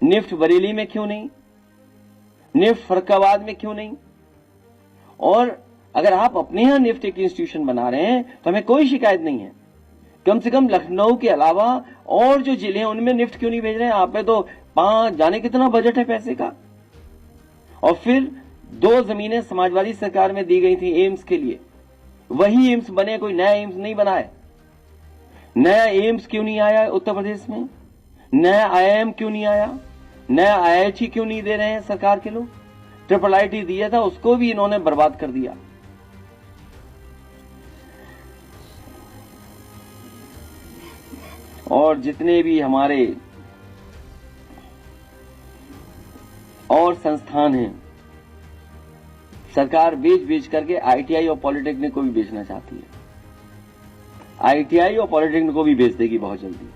NIFT Bareilly में क्यों नहीं, निफ्ट फर्रुखाबाद में क्यों नहीं? और अगर आप अपने यहां निफ्ट एक इंस्टीट्यूशन बना रहे हैं तो हमें कोई शिकायत नहीं है। कम से कम लखनऊ के अलावा और जो जिले हैं उनमें निफ्ट क्यों नहीं भेज रहे हैं? आप पे तो 5 जाने कितना बजट है पैसे का। और फिर 2 जमीनें समाजवादी सरकार में दी गई थी एम्स के लिए, वही एम्स बने, कोई नया एम्स नहीं बना है। नया एम्स क्यों नहीं आया उत्तर प्रदेश में? नया आईआईएम क्यों नहीं आया? नया आईआईटी क्यों नहीं दे रहे हैं सरकार के लोग? ट्रिपल आईटी दिया था, उसको भी इन्होंने बर्बाद कर दिया। और जितने भी हमारे और संस्थान हैं, सरकार बेच करके आईटीआई और पॉलिटेक्निक को भी बेचना चाहती है। आईटीआई और पॉलिटेक्निक को भी बेच देगी बहुत जल्दी।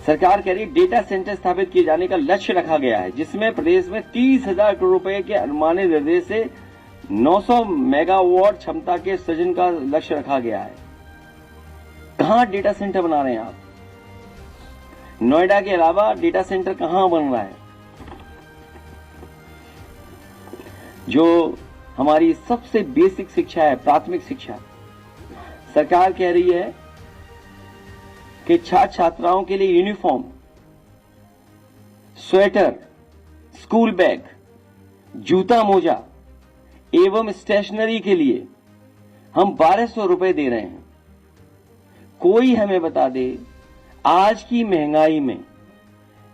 सरकार कह रही है डेटा सेंटर स्थापित किए जाने का लक्ष्य रखा गया है, जिसमें प्रदेश में 30,000 करोड़ रुपए के अनुमानित निर्देश से 900 मेगावाट क्षमता के सृजन का लक्ष्य रखा गया है। कहां डेटा सेंटर बना रहे हैं आप? नोएडा के अलावा डेटा सेंटर कहां बन रहा है? जो हमारी सबसे बेसिक शिक्षा है, प्राथमिक शिक्षा, सरकार कह रही है कि छात्र छात्राओं के लिए यूनिफॉर्म, स्वेटर, स्कूल बैग, जूता मोजा एवं स्टेशनरी के लिए हम 1200 रुपए दे रहे हैं। कोई हमें बता दे आज की महंगाई में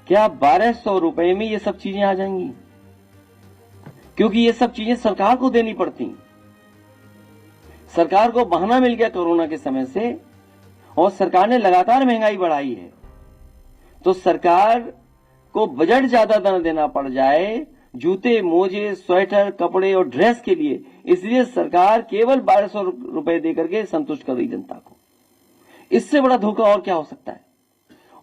क्या 1200 रुपए में ये सब चीजें आ जाएंगी? क्योंकि ये सब चीजें सरकार को देनी पड़ती। सरकार को बहाना मिल गया कोरोना के समय से, और सरकार ने लगातार महंगाई बढ़ाई है, तो सरकार को बजट ज्यादा देना पड़ जाए जूते, मोजे, स्वेटर, कपड़े और ड्रेस के लिए, इसलिए सरकार केवल 1200 रुपए देकर के संतुष्ट कर रही जनता को। इससे बड़ा धोखा और क्या हो सकता है?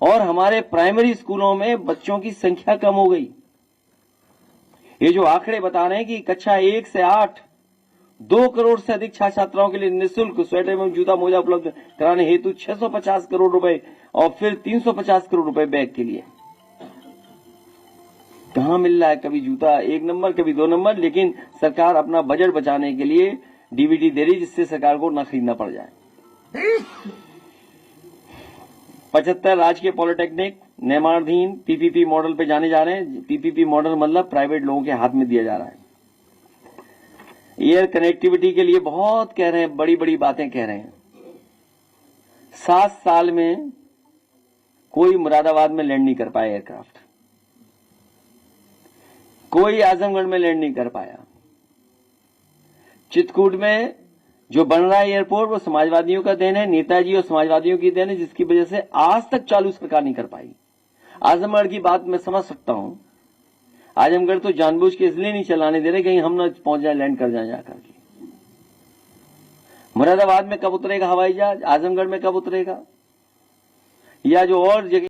और हमारे प्राइमरी स्कूलों में बच्चों की संख्या कम हो गई। ये जो आंकड़े बता रहे हैं कि कक्षा 1 से 8 2 करोड़ से अधिक छात्र छात्राओं के लिए निःशुल्क स्वेटर एवं जूता मोजा उपलब्ध कराने हेतु 650 करोड़ रुपए और फिर 350 करोड़ रुपए बैग के लिए। कहां मिल रहा है? कभी जूता 1 नंबर, कभी 2 नंबर, लेकिन सरकार अपना बजट बचाने के लिए डीबीटी दे रही, जिससे सरकार को न खरीदना पड़ जाए। 75 राजकीय पॉलिटेक्निक निर्माणाधीन पीपीपी मॉडल पे जाने जा रहे हैं। पीपीपी मॉडल मतलब प्राइवेट लोगों के हाथ में दिया जा रहा है। एयर कनेक्टिविटी के लिए बहुत कह रहे हैं, बड़ी बड़ी बातें कह रहे हैं। 7 साल में कोई मुरादाबाद में लैंड नहीं कर पाया एयरक्राफ्ट, कोई आजमगढ़ में लैंड नहीं कर पाया। चित्रकूट में जो बन रहा है एयरपोर्ट वो समाजवादियों का देन है, नेताजी और समाजवादियों की देन है, जिसकी वजह से आज तक चालू सरकार नहीं कर पाई। आजमगढ़ की बात मैं समझ सकता हूं, आजमगढ़ तो जानबूझ के इसलिए नहीं चलाने दे रहे कहीं हम ना पहुंच जाए, लैंड कर जाए जाकर के। मुरादाबाद में कब उतरेगा हवाई जहाज? आजमगढ़ में कब उतरेगा? या जो और जगह